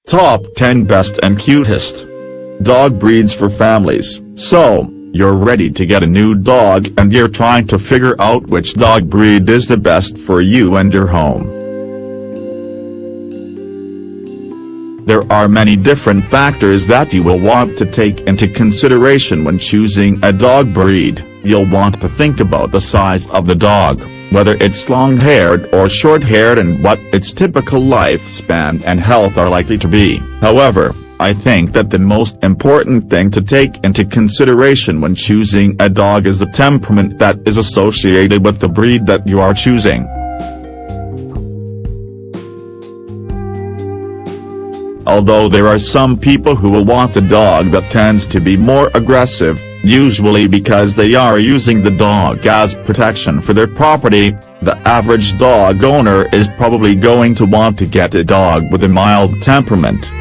Top 10 Best and Cutest Dog Breeds for Families. So, you're ready to get a new dog and you're trying to figure out which dog breed is the best for you and your home. There are many different factors that you will want to take into consideration when choosing a dog breed. You'll want to think about the size of the dog, whether it's long-haired or short-haired, and what its typical lifespan and health are likely to be. However, I think that the most important thing to take into consideration when choosing a dog is the temperament that is associated with the breed that you are choosing. Although there are some people who will want a dog that tends to be more aggressive, usually because they are using the dog as protection for their property, the average dog owner is probably going to want to get a dog with a mild temperament.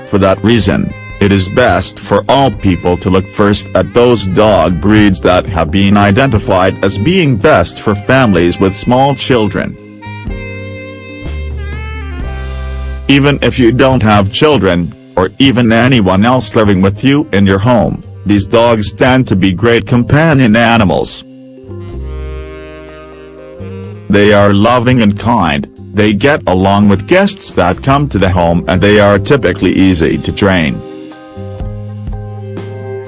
For that reason, it is best for all people to look first at those dog breeds that have been identified as being best for families with small children. Even if you don't have children, or even anyone else living with you in your home, these dogs tend to be great companion animals. They are loving and kind, they get along with guests that come to the home, and they are typically easy to train.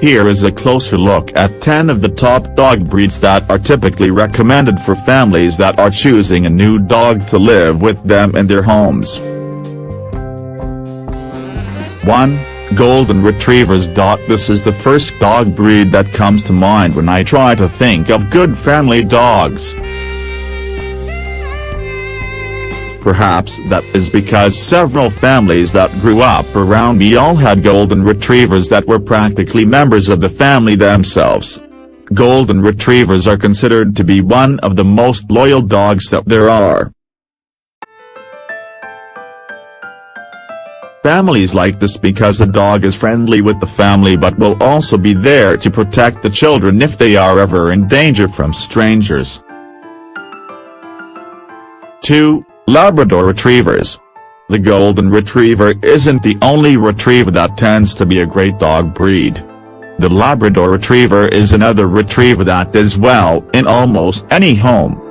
Here is a closer look at 10 of the top dog breeds that are typically recommended for families that are choosing a new dog to live with them in their homes. 1. Golden Retrievers. This is the first dog breed that comes to mind when I try to think of good family dogs. Perhaps that is because several families that grew up around me all had Golden Retrievers that were practically members of the family themselves. Golden Retrievers are considered to be one of the most loyal dogs that there are. Families like this because the dog is friendly with the family but will also be there to protect the children if they are ever in danger from strangers. 2. Labrador Retrievers. The Golden Retriever isn't the only retriever that tends to be a great dog breed. The Labrador Retriever is another retriever that does well in almost any home.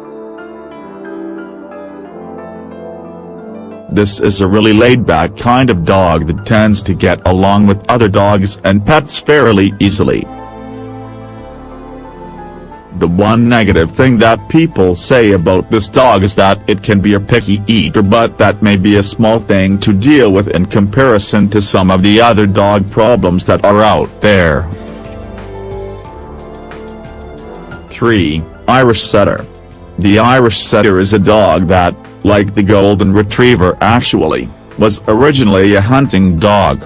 This is a really laid-back kind of dog that tends to get along with other dogs and pets fairly easily. The one negative thing that people say about this dog is that it can be a picky eater, but that may be a small thing to deal with in comparison to some of the other dog problems that are out there. 3. Irish Setter. The Irish Setter is a dog that, like the Golden Retriever actually, was originally a hunting dog.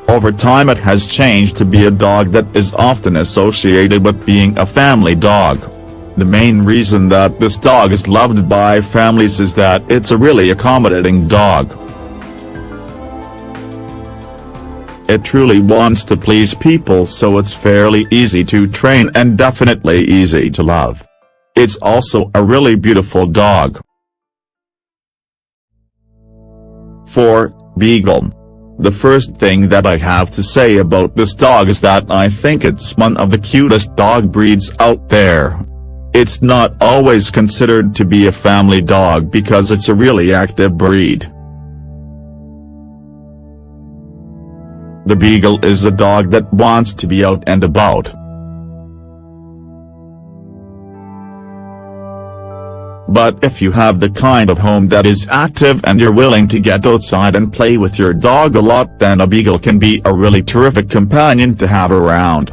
Over time it has changed to be a dog that is often associated with being a family dog. The main reason that this dog is loved by families is that it's a really accommodating dog. It truly wants to please people, so it's fairly easy to train and definitely easy to love. It's also a really beautiful dog. 4. Beagle. The first thing that I have to say about this dog is that I think it's one of the cutest dog breeds out there. It's not always considered to be a family dog because it's a really active breed. The Beagle is a dog that wants to be out and about. But if you have the kind of home that is active and you're willing to get outside and play with your dog a lot, then a Beagle can be a really terrific companion to have around.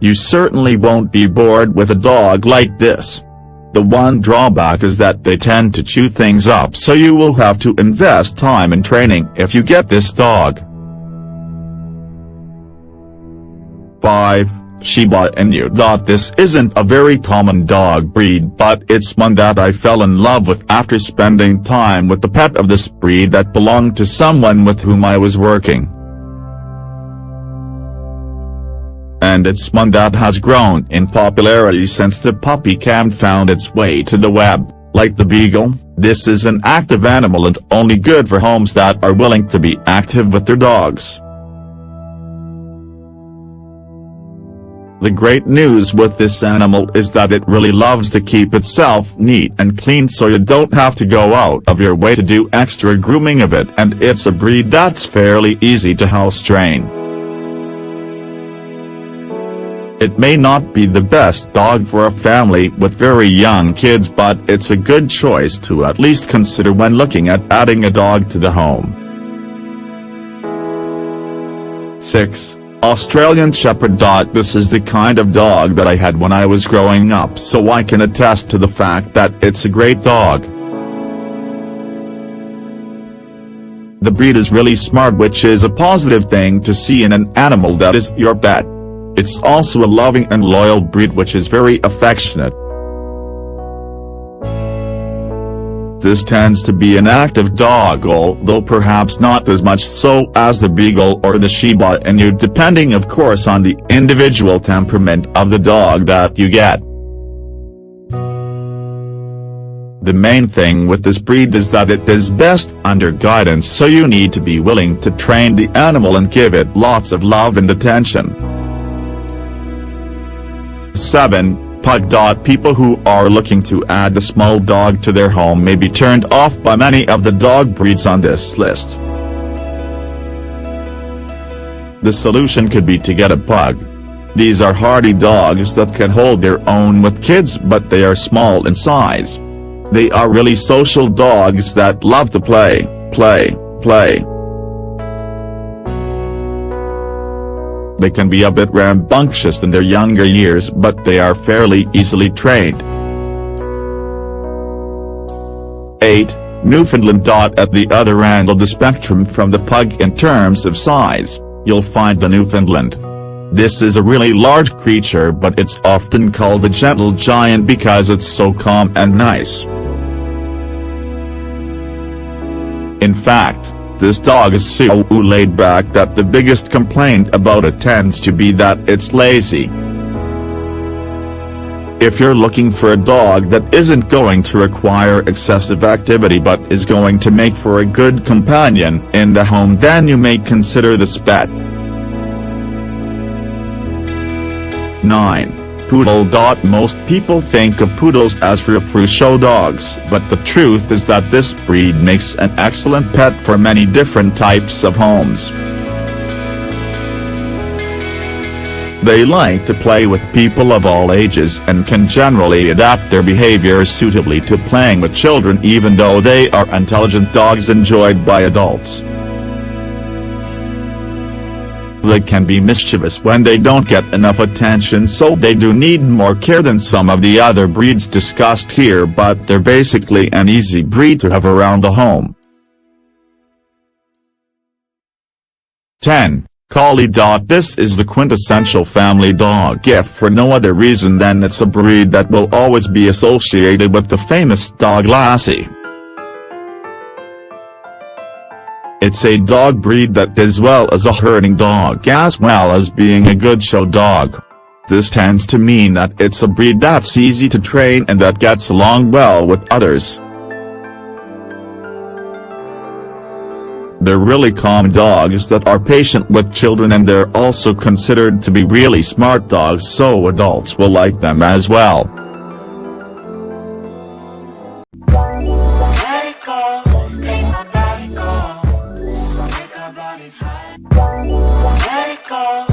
You certainly won't be bored with a dog like this. The one drawback is that they tend to chew things up, so you will have to invest time in training if you get this dog. 5. Shiba Inu. This isn't a very common dog breed, but it's one that I fell in love with after spending time with the pet of this breed that belonged to someone with whom I was working. and it's one that has grown in popularity since the puppy cam found its way to the web. Like the beagle, this is an active animal and only good for homes that are willing to be active with their dogs. The great news with this animal is that it really loves to keep itself neat and clean, so you don't have to go out of your way to do extra grooming of it, and it's a breed that's fairly easy to house train. It may not be the best dog for a family with very young kids, but it's a good choice to at least consider when looking at adding a dog to the home. 6. Australian Shepherd. This is the kind of dog that I had when I was growing up, so I can attest to the fact that it's a great dog. The breed is really smart, which is a positive thing to see in an animal that is your pet. It's also a loving and loyal breed which is very affectionate. This tends to be an active dog, although perhaps not as much so as the Beagle or the Shiba Inu, depending of course on the individual temperament of the dog that you get. The main thing with this breed is that it is best under guidance, so you need to be willing to train the animal and give it lots of love and attention. 7. Pug. People who are looking to add a small dog to their home may be turned off by many of the dog breeds on this list. The solution could be to get a pug. These are hardy dogs that can hold their own with kids, but they are small in size. They are really social dogs that love to play. They can be a bit rambunctious in their younger years, but they are fairly easily trained. 8. Newfoundland. At the other end of the spectrum from the pug in terms of size, you'll find the Newfoundland. This is a really large creature, but it's often called the gentle giant because it's so calm and nice. In fact, this dog is so laid back that the biggest complaint about it tends to be that it's lazy. If you're looking for a dog that isn't going to require excessive activity but is going to make for a good companion in the home, then you may consider this pet. 9. Poodle. Most people think of poodles as frou-frou show dogs, but the truth is that this breed makes an excellent pet for many different types of homes. They like to play with people of all ages and can generally adapt their behavior suitably to playing with children, even though they are intelligent dogs enjoyed by adults. They can be mischievous when they don't get enough attention, so they do need more care than some of the other breeds discussed here, but they're basically an easy breed to have around the home. 10. Collie. This is the quintessential family dog if for no other reason than it's a breed that will always be associated with the famous dog Lassie. It's a dog breed that is well as a herding dog as well as being a good show dog. This tends to mean that it's a breed that's easy to train and that gets along well with others. They're really calm dogs that are patient with children, and they're also considered to be really smart dogs, so adults will like them as well. Let it go.